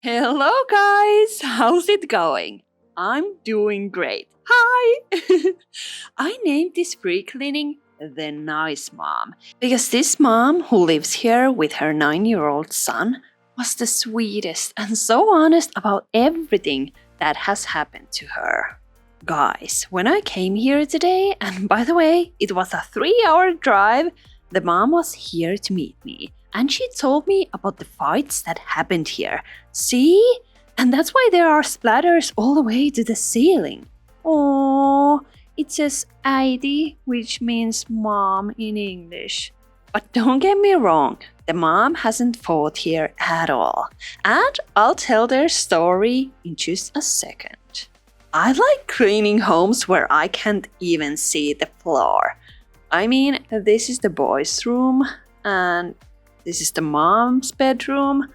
Hello, guys! How's it going? I'm doing great. Hi! I named this free cleaning the Nice Mom because this mom who lives here with her 9-year-old son was the sweetest and so honest about everything that has happened to her. Guys, when I came here today, and by the way, it was a 3-hour drive, the mom was here to meet me. And she told me about the fights that happened here. See? And that's why there are splatters all the way to the ceiling. Oh, it says äiti, which means mom in English. But don't get me wrong, the mom hasn't fought here at all. And I'll tell their story in just a second. I like cleaning homes where I can't even see the floor. I mean, this is the boys' room and this is the mom's bedroom.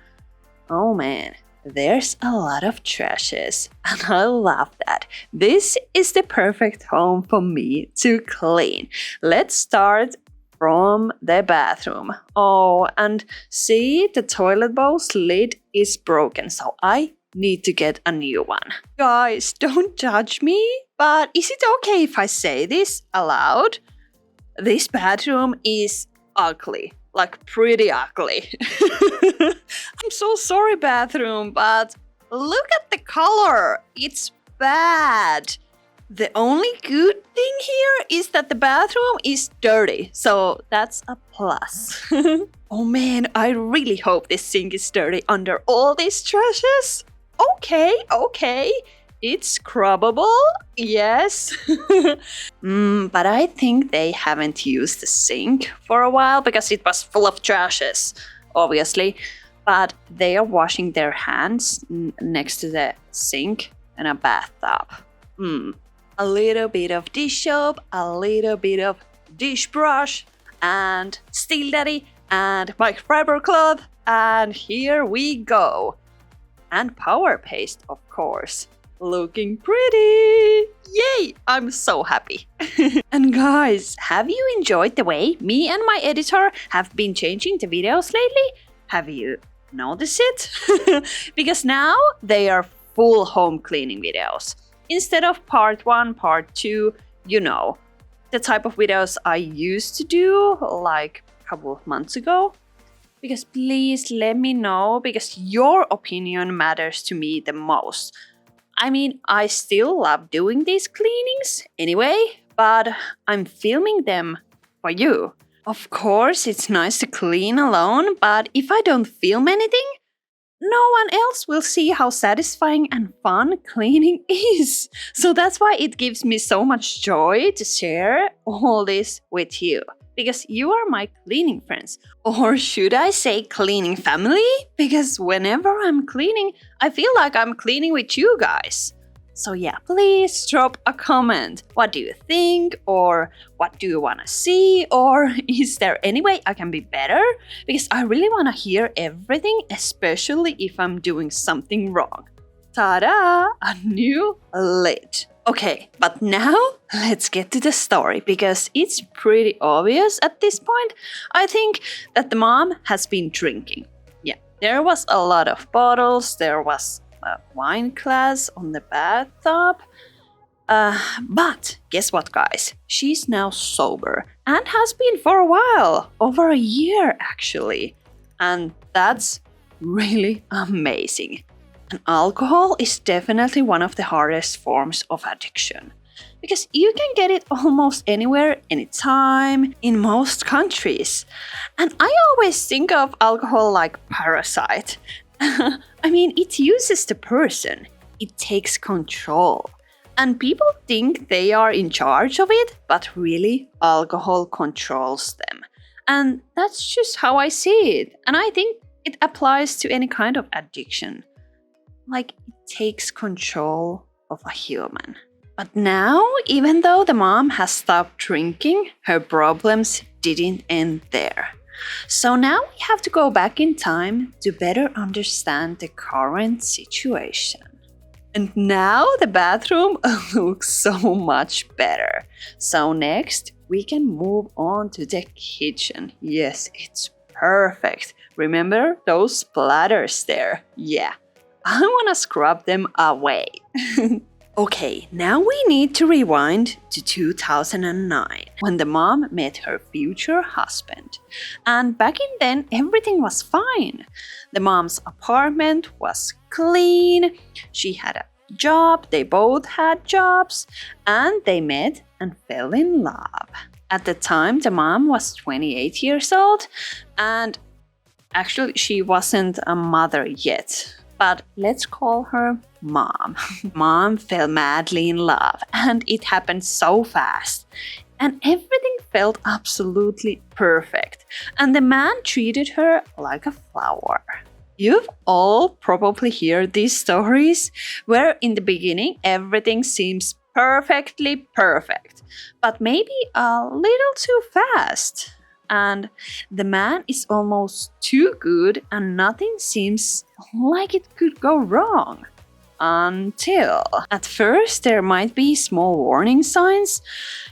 Oh man, there's a lot of trashes and I love that. This is the perfect home for me to clean. Let's start from the bathroom. Oh, and see, the toilet bowl's lid is broken, so I need to get a new one. Guys, don't judge me, but is it okay if I say this aloud? This bathroom is ugly. Like pretty ugly. I'm so sorry, bathroom, but look at the color. It's bad. The only good thing here is that the bathroom is dirty, so that's a plus. Oh man, I really hope this sink is dirty under all these trashes. Okay. It's scrubbable, yes. But I think they haven't used the sink for a while because it was full of trashes, obviously. But they are washing their hands next to the sink in a bathtub. A little bit of dish soap, a little bit of dish brush, and Steel Daddy, and microfiber cloth, and here we go. And power paste, of course. Looking pretty! Yay! I'm so happy. And guys, have you enjoyed the way me and my editor have been changing the videos lately? Have you noticed it? Because now they are full home cleaning videos. Instead of part 1, part 2, you know, the type of videos I used to do like a couple of months ago. Because please let me know, because your opinion matters to me the most. I mean, I still love doing these cleanings anyway, but I'm filming them for you. Of course, it's nice to clean alone, but if I don't film anything, no one else will see how satisfying and fun cleaning is. So that's why it gives me so much joy to share all this with you. Because you are my cleaning friends. Or should I say cleaning family? Because whenever I'm cleaning, I feel like I'm cleaning with you guys. So yeah, please drop a comment. What do you think? Or what do you want to see? Or is there any way I can be better? Because I really want to hear everything, especially if I'm doing something wrong. Ta-da! A new lid. Okay, but now let's get to the story because it's pretty obvious at this point. I think that the mom has been drinking. Yeah, there was a lot of bottles, there was a wine glass on the bathtub. But guess what, guys? She's now sober and has been for a while, over a year actually. And that's really amazing. And alcohol is definitely one of the hardest forms of addiction because you can get it almost anywhere, anytime, in most countries. And I always think of alcohol like parasite. I mean, it uses the person, it takes control. And people think they are in charge of it, but really, alcohol controls them. And that's just how I see it. And I think it applies to any kind of addiction. Like, it takes control of a human. But now, even though the mom has stopped drinking, her problems didn't end there. So now we have to go back in time to better understand the current situation. And now the bathroom looks so much better. So next, we can move on to the kitchen. Yes, it's perfect. Remember those splatters there? Yeah. I want to scrub them away. Okay, now we need to rewind to 2009 when the mom met her future husband. And back in then, everything was fine. The mom's apartment was clean, she had a job, they both had jobs, and they met and fell in love. At the time, the mom was 28 years old, and actually, she wasn't a mother yet. But let's call her Mom. Mom fell madly in love, and it happened so fast. And everything felt absolutely perfect. And the man treated her like a flower. You've all probably heard these stories where in the beginning everything seems perfectly perfect, but maybe a little too fast. And the man is almost too good and nothing seems like it could go wrong. Until at first there might be small warning signs.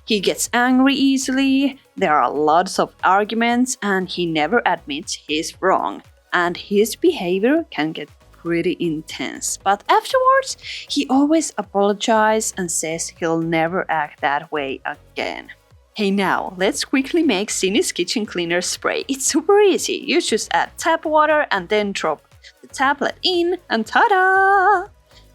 He gets angry easily, there are lots of arguments, and he never admits he's wrong. And his behavior can get pretty intense. But afterwards, he always apologizes and says he'll never act that way again. Hey now, let's quickly make Cindy's kitchen cleaner spray. It's super easy. You just add tap water and then drop the tablet in and ta-da!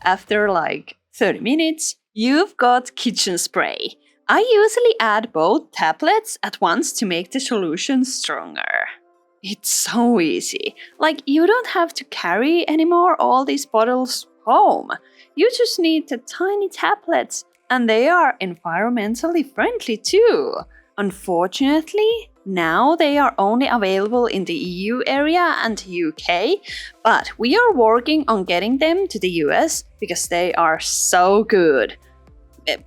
After like 30 minutes, you've got kitchen spray. I usually add both tablets at once to make the solution stronger. It's so easy. Like you don't have to carry anymore all these bottles home. You just need the tiny tablets. And they are environmentally friendly too. Unfortunately, now they are only available in the EU area and UK, but we are working on getting them to the US because they are so good.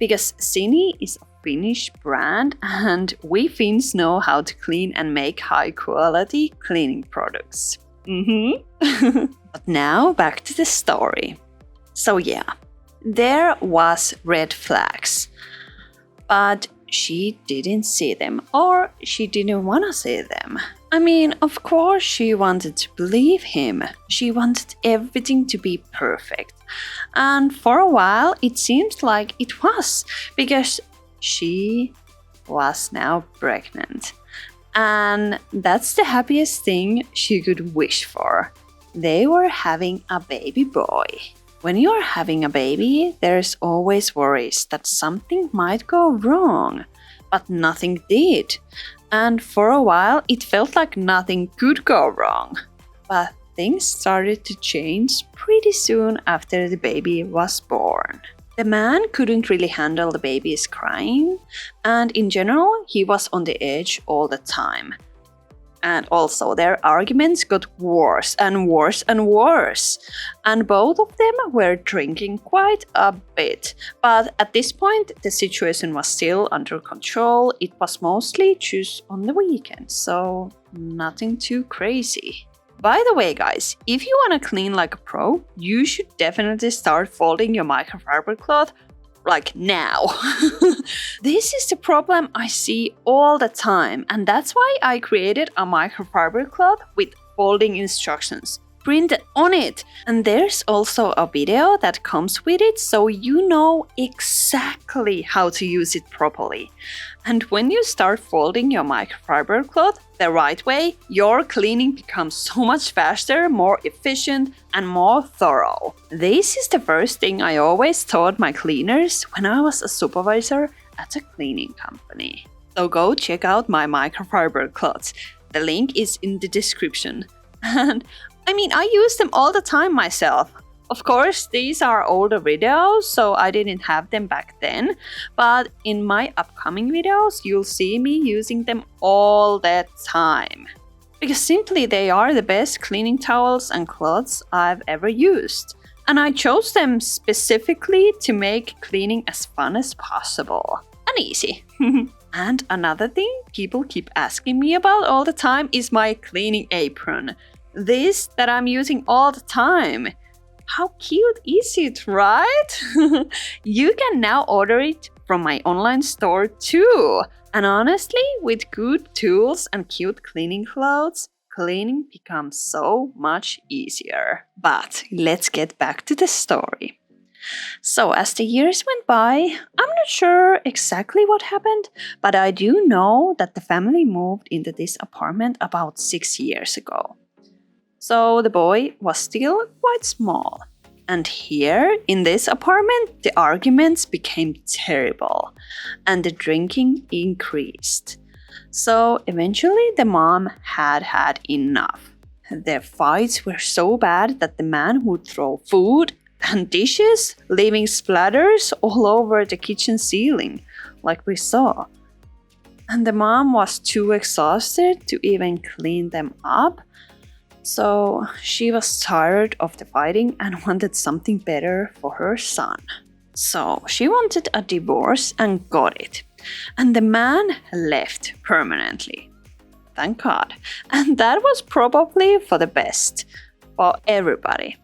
Because Sini is a Finnish brand and we Finns know how to clean and make high quality cleaning products. But now back to the story. So yeah. There was red flags, but she didn't see them or she didn't want to see them. I mean, of course she wanted to believe him. She wanted everything to be perfect. And for a while it seemed like it was because she was now pregnant. And that's the happiest thing she could wish for. They were having a baby boy. When you're having a baby, there's always worries that something might go wrong, but nothing did. And for a while, it felt like nothing could go wrong. But things started to change pretty soon after the baby was born. The man couldn't really handle the baby's crying, and in general, he was on the edge all the time. And also their arguments got worse and worse and worse. And both of them were drinking quite a bit. But at this point, the situation was still under control. It was mostly just on the weekends, so nothing too crazy. By the way, guys, if you want to clean like a pro, you should definitely start folding your microfiber cloth like now. This is the problem I see all the time, and that's why I created a microfiber cloth with folding instructions printed on it. And there's also a video that comes with it, so you know exactly how to use it properly. And when you start folding your microfiber cloth the right way, your cleaning becomes so much faster, more efficient, and more thorough. This is the first thing I always taught my cleaners when I was a supervisor at a cleaning company. So go check out my microfiber cloths. The link is in the description. And I mean, I use them all the time myself. Of course, these are older videos, so I didn't have them back then. But in my upcoming videos, you'll see me using them all the time. Because simply they are the best cleaning towels and cloths I've ever used. And I chose them specifically to make cleaning as fun as possible. And easy. And another thing people keep asking me about all the time is my cleaning apron. This that I'm using all the time. How cute is it, right? You can now order it from my online store too. And honestly, with good tools and cute cleaning clothes, cleaning becomes so much easier. But let's get back to the story. So, as the years went by, I'm not sure exactly what happened, but I do know that the family moved into this apartment about 6 years ago. So, the boy was still quite small. And here, in this apartment, the arguments became terrible and the drinking increased. So, eventually, the mom had enough. Their fights were so bad that the man would throw food and dishes, leaving splatters all over the kitchen ceiling, like we saw. And the mom was too exhausted to even clean them up, so she was tired of the fighting and wanted something better for her son. So she wanted a divorce and got it. And the man left permanently. Thank God. And that was probably for the best for everybody.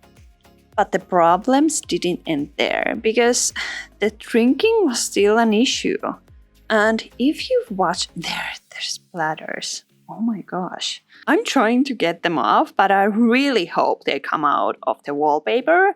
But the problems didn't end there because the drinking was still an issue. And if you've watched there's splatters. Oh my gosh. I'm trying to get them off, but I really hope they come out of the wallpaper.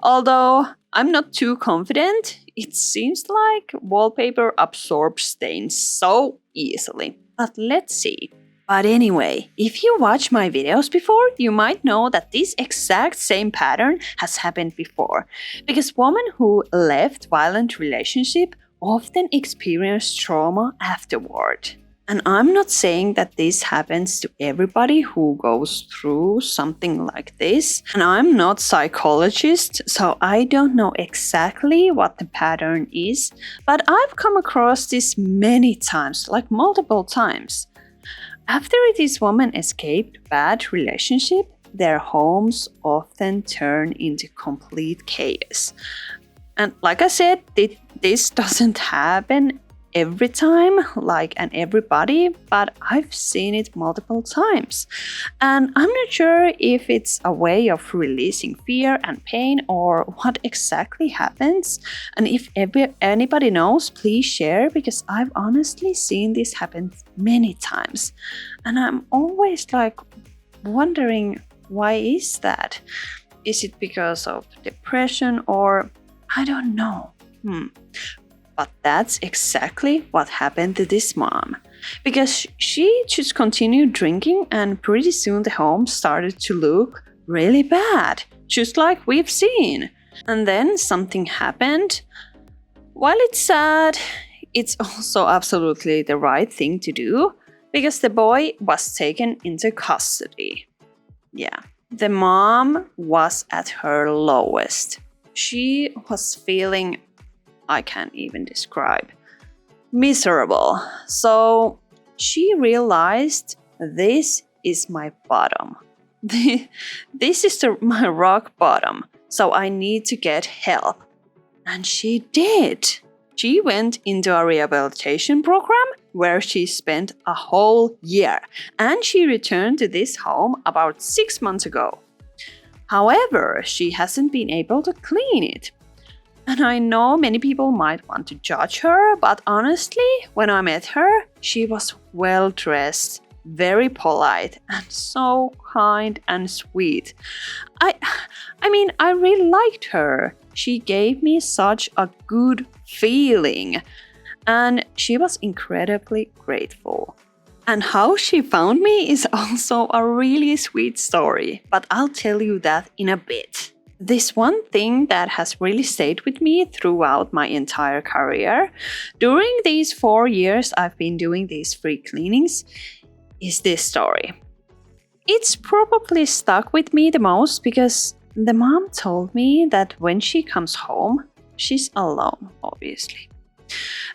Although I'm not too confident, it seems like wallpaper absorbs stains so easily. But let's see. But anyway, if you watch my videos before, you might know that this exact same pattern has happened before. Because women who left violent relationship often experience trauma afterward. And I'm not saying that this happens to everybody who goes through something like this. And I'm not a psychologist, so I don't know exactly what the pattern is. But I've come across this many times, like multiple times. After this woman escaped bad relationship, their homes often turn into complete chaos. And like I said, this doesn't happen every time, like and everybody, but I've seen it multiple times. And I'm not sure if it's a way of releasing fear and pain or what exactly happens. And if anybody knows, please share, because I've honestly seen this happen many times. And I'm always like wondering, why is that? Is it because of depression or I don't know. But that's exactly what happened to this mom. Because she just continued drinking and pretty soon the home started to look really bad, just like we've seen. And then something happened. While it's sad, it's also absolutely the right thing to do because the boy was taken into custody. Yeah, the mom was at her lowest. She was feeling, I can't even describe, miserable. So she realized, this is my bottom. This is my rock bottom. So I need to get help. And she did. She went into a rehabilitation program where she spent a whole year. And she returned to this home about 6 months ago. However, she hasn't been able to clean it. And I know many people might want to judge her, but honestly, when I met her, she was well dressed, very polite, and so kind and sweet. I mean, I really liked her. She gave me such a good feeling, and she was incredibly grateful. And how she found me is also a really sweet story, but I'll tell you that in a bit. This one thing that has really stayed with me throughout my entire career, during these 4 years I've been doing these free cleanings, is this story. It's probably stuck with me the most because the mom told me that when she comes home, she's alone, obviously.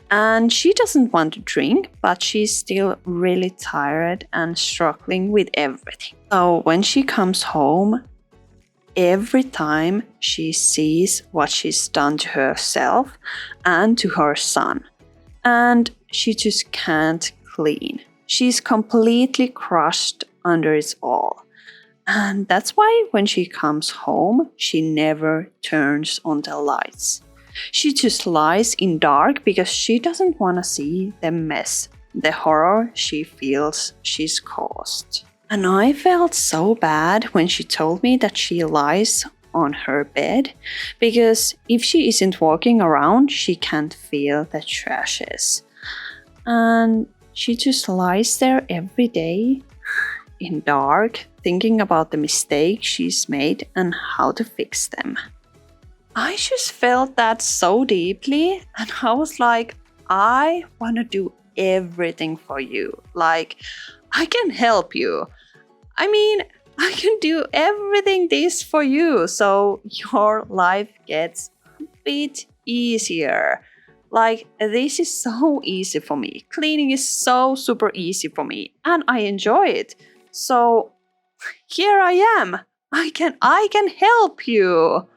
And she doesn't want to drink, but she's still really tired and struggling with everything. So when she comes home, every time she sees what she's done to herself and to her son, and she just can't clean. She's completely crushed under it all. And that's why when she comes home, she never turns on the lights. She just lies in dark because she doesn't want to see the mess, the horror she feels she's caused. And I felt so bad when she told me that she lies on her bed because if she isn't walking around, she can't feel the trashes. And she just lies there every day in dark, thinking about the mistakes she's made and how to fix them. I just felt that so deeply, and I was like, I want to do everything for you. Like, I can help you. I mean, I can do everything this for you so your life gets a bit easier. Like, this is so easy for me. Cleaning is so super easy for me, and I enjoy it. So, here I am. I can help you.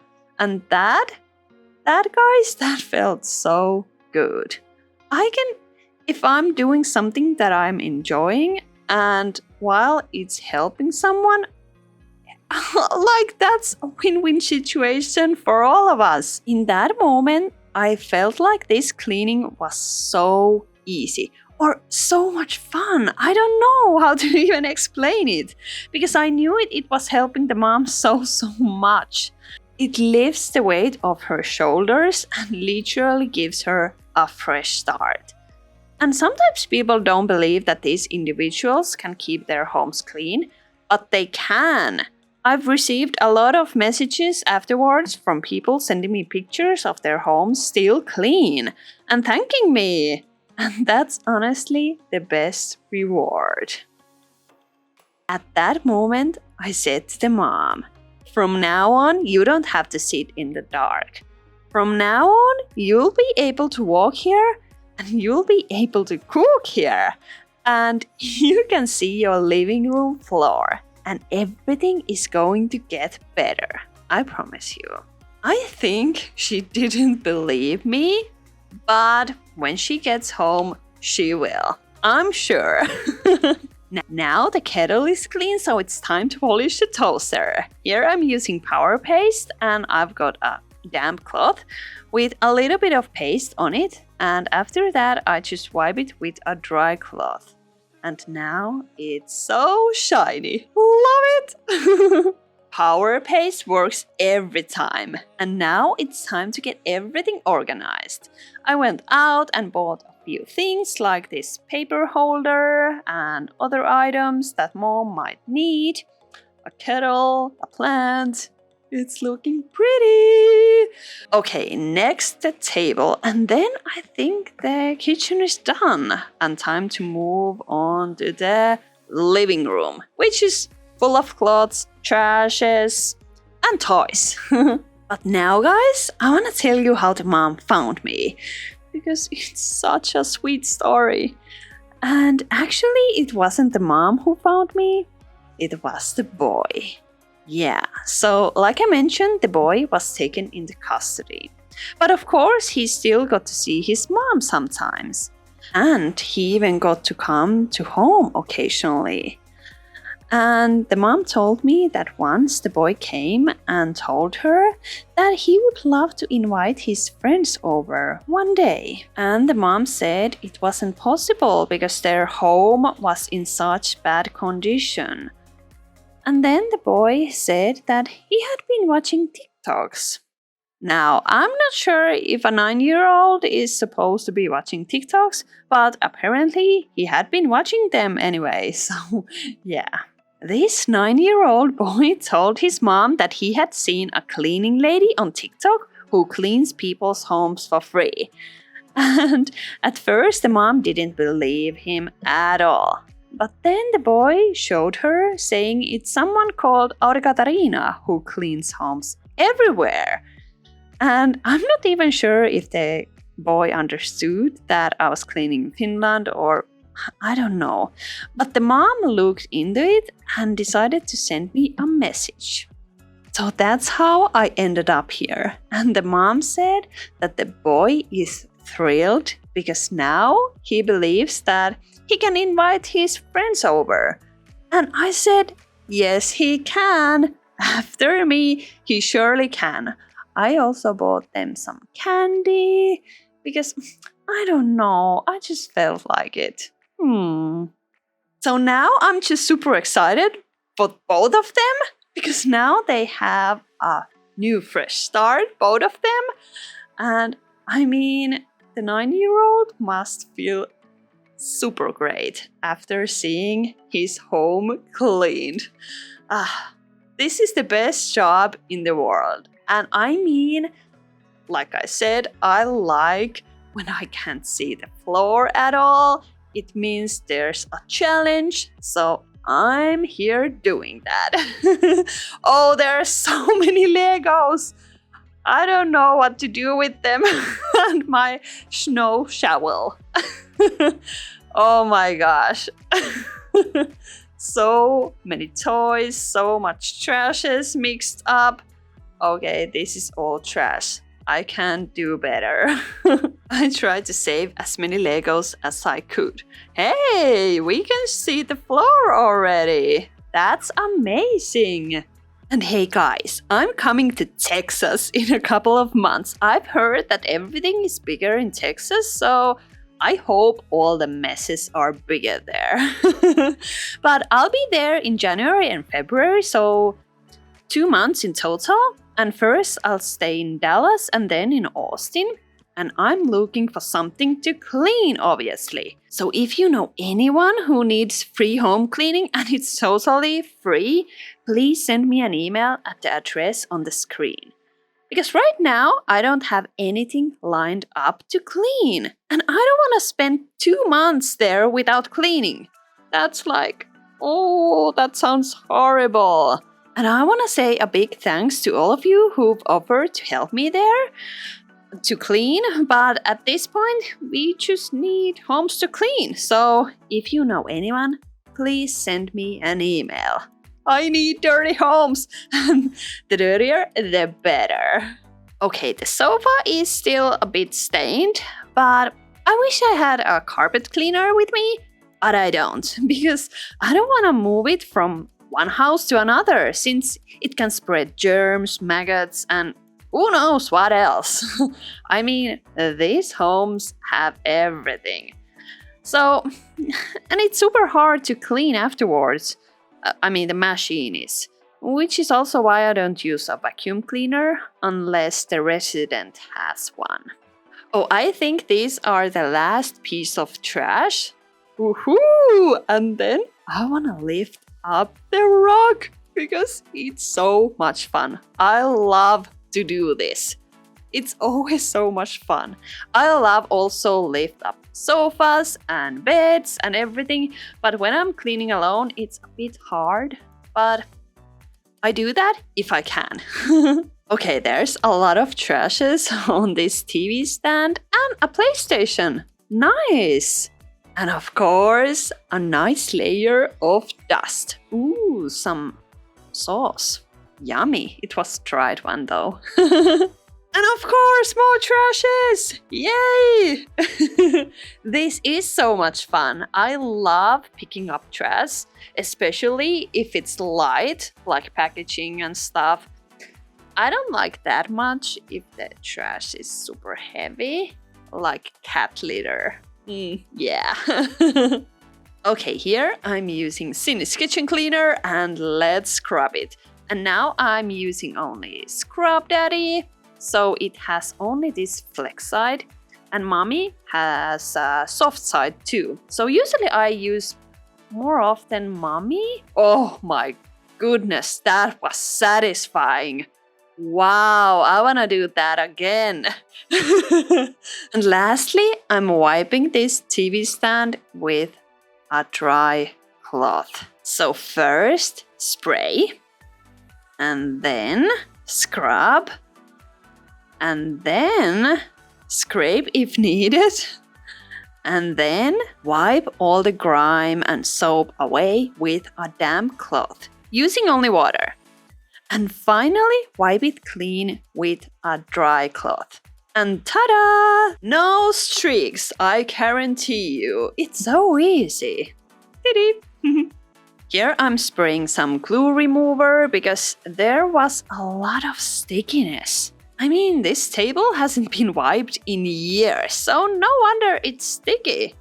And that guys, that felt so good. If I'm doing something that I'm enjoying and while it's helping someone, like that's a win-win situation for all of us. In that moment, I felt like this cleaning was so easy or so much fun. I don't know how to even explain it because I knew it was helping the mom so much. It lifts the weight off her shoulders and literally gives her a fresh start. And sometimes people don't believe that these individuals can keep their homes clean, but they can. I've received a lot of messages afterwards from people sending me pictures of their homes still clean and thanking me. And that's honestly the best reward. At that moment, I said to the mom, from now on, you don't have to sit in the dark. From now on, you'll be able to walk here and you'll be able to cook here. And you can see your living room floor. And everything is going to get better. I promise you. I think she didn't believe me, but when she gets home, she will. I'm sure. Now the kettle is clean, so it's time to polish the toaster. Here I'm using power paste and I've got a damp cloth with a little bit of paste on it, and after that I just wipe it with a dry cloth. And now it's so shiny. Love it! Power paste works every time. And now it's time to get everything organized. I went out and bought a few things like this paper holder and other items that mom might need. A kettle, a plant. It's looking pretty. Okay, next the table, and then I think the kitchen is done and time to move on to the living room, which is full of clothes, trashes, and toys. But now, guys, I want to tell you how the mom found me because it's such a sweet story. And actually, it wasn't the mom who found me, it was the boy. Yeah, so like I mentioned, the boy was taken into custody. But of course, he still got to see his mom sometimes. And he even got to come to home occasionally. And the mom told me that once the boy came and told her that he would love to invite his friends over one day. And the mom said it wasn't possible because their home was in such bad condition. And then the boy said that he had been watching TikToks. Now, I'm not sure if a 9-year-old is supposed to be watching TikToks, but apparently he had been watching them anyway, so yeah. This 9-year-old boy told his mom that he had seen a cleaning lady on TikTok who cleans people's homes for free. And at first the mom didn't believe him at all. But then the boy showed her saying it's someone called Aurikatariina who cleans homes everywhere. And I'm not even sure if the boy understood that I was cleaning in Finland or I don't know. But the mom looked into it and decided to send me a message. So that's how I ended up here. And the mom said that the boy is thrilled because now he believes that he can invite his friends over. And I said, yes, he can. After me, he surely can. I also bought them some candy because I don't know, I just felt like it. So now I'm just super excited for both of them because now they have a new fresh start, both of them. And I mean, the 9-year-old must feel super great after seeing his home cleaned. This is the best job in the world. And I mean, like I said, I like when I can't see the floor at all. It means there's a challenge, so I'm here doing that. Oh, there are so many Legos. I don't know what to do with them. And my snow shovel. Oh my gosh. So many toys, so much trashes mixed up. Okay, this is all trash. I can't do better. I tried to save as many Legos as I could. Hey, we can see the floor already. That's amazing. And hey guys, I'm coming to Texas in a couple of months. I've heard that everything is bigger in Texas, so I hope all the messes are bigger there. But I'll be there in January and February, so 2 months in total. And first I'll stay in Dallas and then in Austin. And I'm looking for something to clean, obviously. So if you know anyone who needs free home cleaning and it's totally free, please send me an email at the address on the screen. Because right now, I don't have anything lined up to clean. And I don't want to spend 2 months there without cleaning. That's like, oh, that sounds horrible. And I want to say a big thanks to all of you who've offered to help me there to clean. But at this point, we just need homes to clean. So if you know anyone, please send me an email. I need dirty homes. And the dirtier, the better. Okay, the sofa is still a bit stained, but I wish I had a carpet cleaner with me, but I don't, because I don't want to move it from one house to another, since it can spread germs, maggots, and who knows what else. I mean, these homes have everything. So, and it's super hard to clean afterwards. The machine is. Which is also why I don't use a vacuum cleaner unless the resident has one. Oh, I think these are the last piece of trash. Woohoo! And then I want to lift up the rug because it's so much fun. I love to do this. It's always so much fun. I love also lift up sofas and beds and everything, but when I'm cleaning alone, it's a bit hard, but I do that if I can. Okay, there's a lot of trashes on this TV stand and a PlayStation. Nice! And of course, a nice layer of dust. Ooh, some sauce. Yummy. It was dried one though. And of course, more trashes! Yay! This is so much fun. I love picking up trash, especially if it's light, like packaging and stuff. I don't like that much if the trash is super heavy, like cat litter. Yeah. Okay, here I'm using Cindy's kitchen cleaner and let's scrub it. And now I'm using only Scrub Daddy. So it has only this flex side, and Mommy has a soft side too. So usually I use more often Mommy. Oh my goodness, that was satisfying. Wow, I wanna do that again. And lastly, I'm wiping this TV stand with a dry cloth. So first, spray, and then scrub, and then scrape if needed, and then wipe all the grime and soap away with a damp cloth, using only water. And finally, wipe it clean with a dry cloth. And ta-da! No streaks, I guarantee you. It's so easy. Here I'm spraying some glue remover because there was a lot of stickiness. I mean, this table hasn't been wiped in years, so no wonder it's sticky.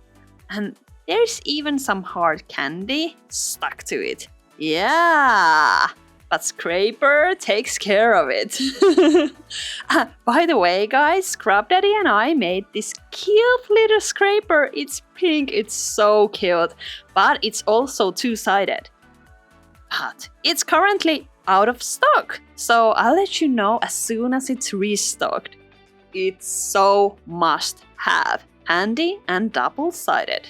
And there's even some hard candy stuck to it. Yeah! But Scraper takes care of it. By the way, guys, Scrub Daddy and I made this cute little scraper. It's pink, it's so cute, but it's also two-sided. But it's currently out of stock, so I'll let you know as soon as it's restocked. It's so must have, handy and double-sided.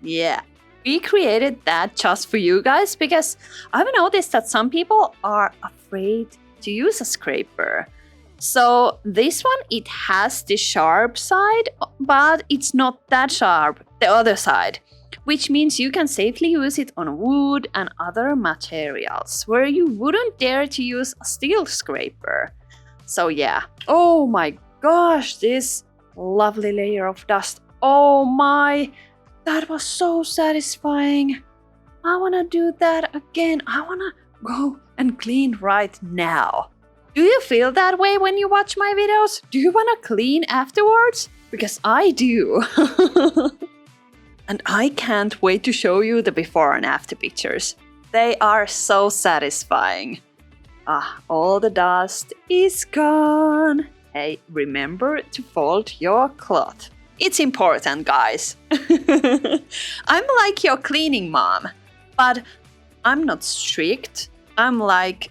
Yeah. We created that just for you guys because I've noticed that some people are afraid to use a scraper. So this one, it has the sharp side, but it's not that sharp, the other side, which means you can safely use it on wood and other materials where you wouldn't dare to use a steel scraper. So yeah, oh my gosh, this lovely layer of dust. Oh my, that was so satisfying. I wanna do that again. I wanna go and clean right now. Do you feel that way when you watch my videos? Do you wanna clean afterwards? Because I do. And I can't wait to show you the before and after pictures. They are so satisfying. All the dust is gone. Hey, remember to fold your cloth. It's important, guys. I'm like your cleaning mom, but I'm not strict. I'm like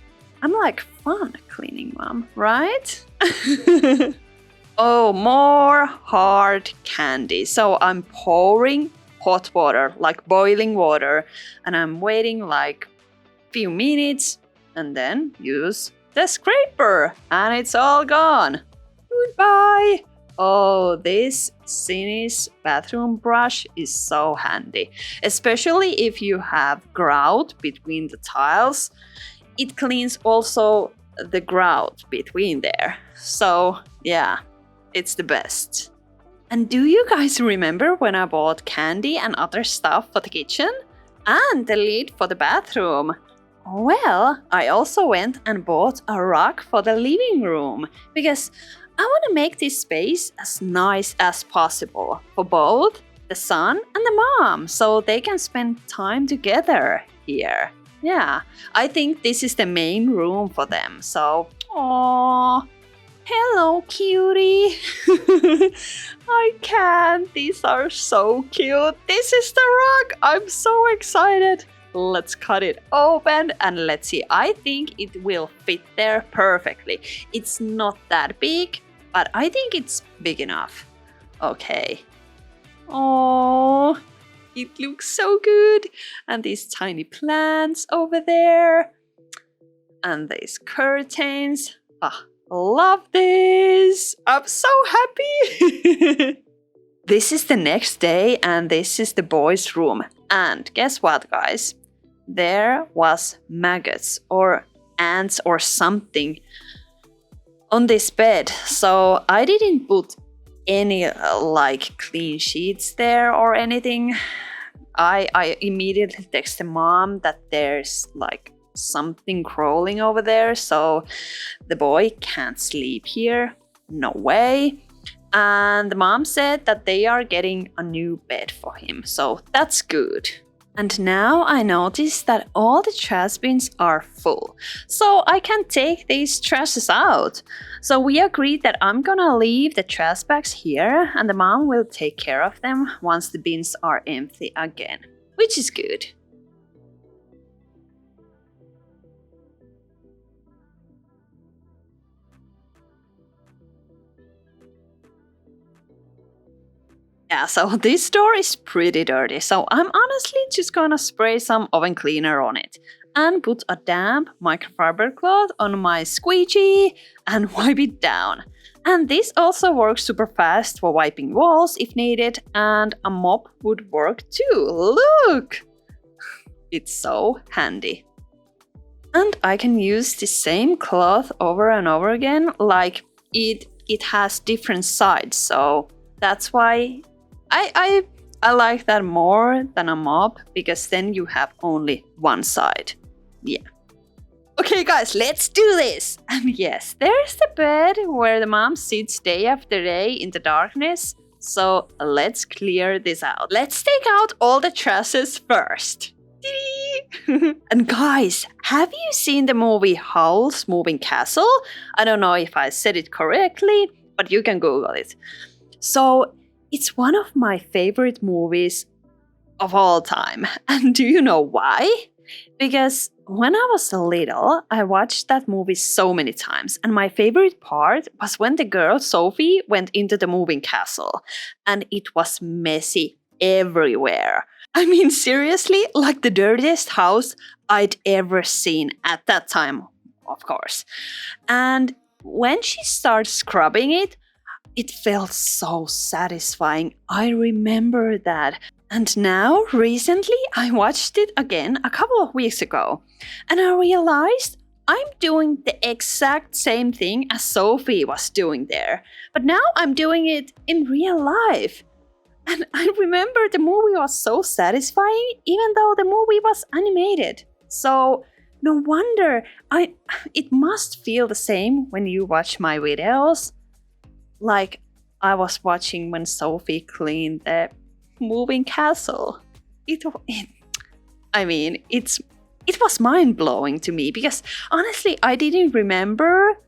fun cleaning mom, right? Oh, more hard candy. So I'm pouring hot water, like boiling water, and I'm waiting like few minutes and then use the scraper and it's all gone. Goodbye. Oh, this Cinis bathroom brush is so handy, especially if you have grout between the tiles. It cleans also the grout between there. So yeah, it's the best. And do you guys remember when I bought candy and other stuff for the kitchen? And the lid for the bathroom? Well, I also went and bought a rug for the living room because I want to make this space as nice as possible for both the son and the mom so they can spend time together here. Yeah, I think this is the main room for them. So, aww, hello, cutie. I can't. These are so cute. This is the rug. I'm so excited. Let's cut it open and let's see. I think it will fit there perfectly. It's not that big, but I think it's big enough. Okay. Oh, it looks so good. And these tiny plants over there. And these curtains. Love this. I'm so happy. This is the next day and this is the boys' room. And guess what, guys? There was maggots or ants or something on this bed. So I didn't put any like clean sheets there or anything. I immediately texted mom that there's like something crawling over there, so the boy can't sleep here. No way. And the mom said that they are getting a new bed for him, so that's good. And now I notice that all the trash bins are full, so I can take these trashes out. So we agreed that I'm gonna leave the trash bags here and the mom will take care of them once the bins are empty again, which is good. Yeah, so this door is pretty dirty, so I'm honestly just gonna spray some oven cleaner on it and put a damp microfiber cloth on my squeegee and wipe it down. And this also works super fast for wiping walls if needed, and a mop would work too. Look! It's so handy. And I can use the same cloth over and over again, like it has different sides, so that's why I like that more than a mop, because then you have only one side. Yeah. Okay guys, let's do this! And yes, there's the bed where the mom sits day after day in the darkness. So let's clear this out. Let's take out all the trashes first. And guys, have you seen the movie Howl's Moving Castle? I don't know if I said it correctly, but you can Google it. So it's one of my favorite movies of all time. And do you know why? Because when I was little, I watched that movie so many times, and my favorite part was when the girl Sophie went into the moving castle, and it was messy everywhere. I mean, seriously, like the dirtiest house I'd ever seen at that time, of course. And when she started scrubbing it, it felt so satisfying. I remember that. And now, recently, I watched it again a couple of weeks ago, and I realized I'm doing the exact same thing as Sophie was doing there, but now I'm doing it in real life. And I remember the movie was so satisfying, even though the movie was animated. So, no wonder it must feel the same when you watch my videos. Like I was watching when Sophie cleaned the moving castle. It was mind-blowing to me because honestly I didn't remember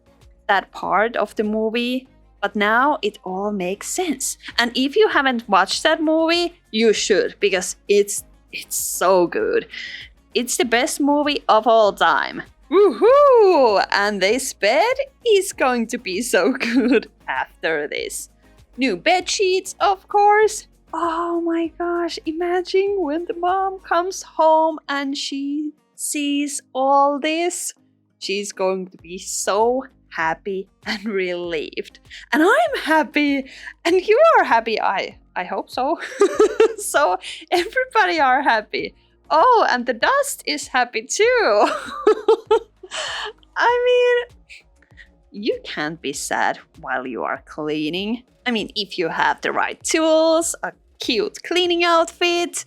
that part of the movie, but now it all makes sense. And if you haven't watched that movie, you should, because it's so good. It's the best movie of all time. Woohoo! And this bed is going to be so good after this. New bed sheets, of course. Oh my gosh, imagine when the mom comes home and she sees all this. She's going to be so happy and relieved. And I'm happy, and you are happy. I hope so. So everybody are happy. Oh, and the dust is happy too. I mean, you can't be sad while you are cleaning. I mean, if you have the right tools, a cute cleaning outfit,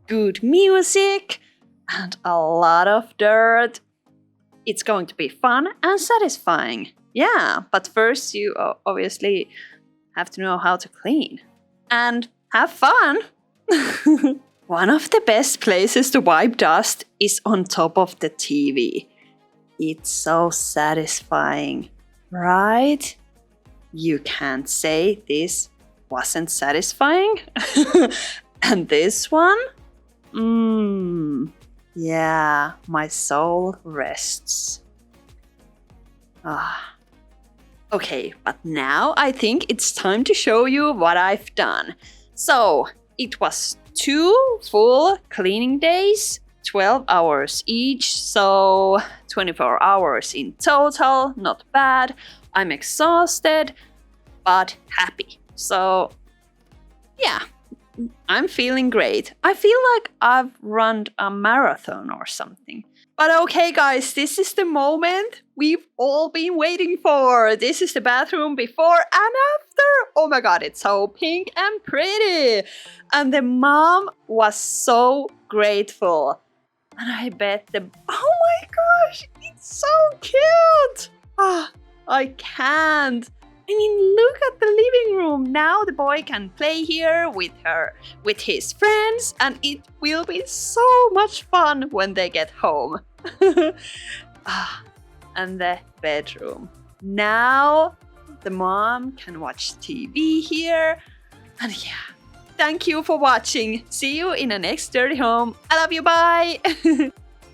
good music, and a lot of dirt, it's going to be fun and satisfying. Yeah, but first you obviously have to know how to clean and have fun. One of the best places to wipe dust is on top of the TV. It's so satisfying, right? You can't say this wasn't satisfying. And this one? Yeah, my soul rests. Okay, but now I think it's time to show you what I've done. So, it was 2 full cleaning days, 12 hours each, so 24 hours in total, not bad. I'm exhausted, but happy. So, yeah, I'm feeling great. I feel like I've run a marathon or something. But okay, guys, this is the moment we've all been waiting for. This is the bathroom before and after. Oh my god, it's so pink and pretty. And the mom was so grateful. And I bet oh my gosh, it's so cute. I can't. I mean, look at the living room. Now the boy can play here with his friends, and it will be so much fun when they get home. And the bedroom. Now the mom can watch TV here. And yeah, thank you for watching. See you in the next dirty home. I love you. Bye.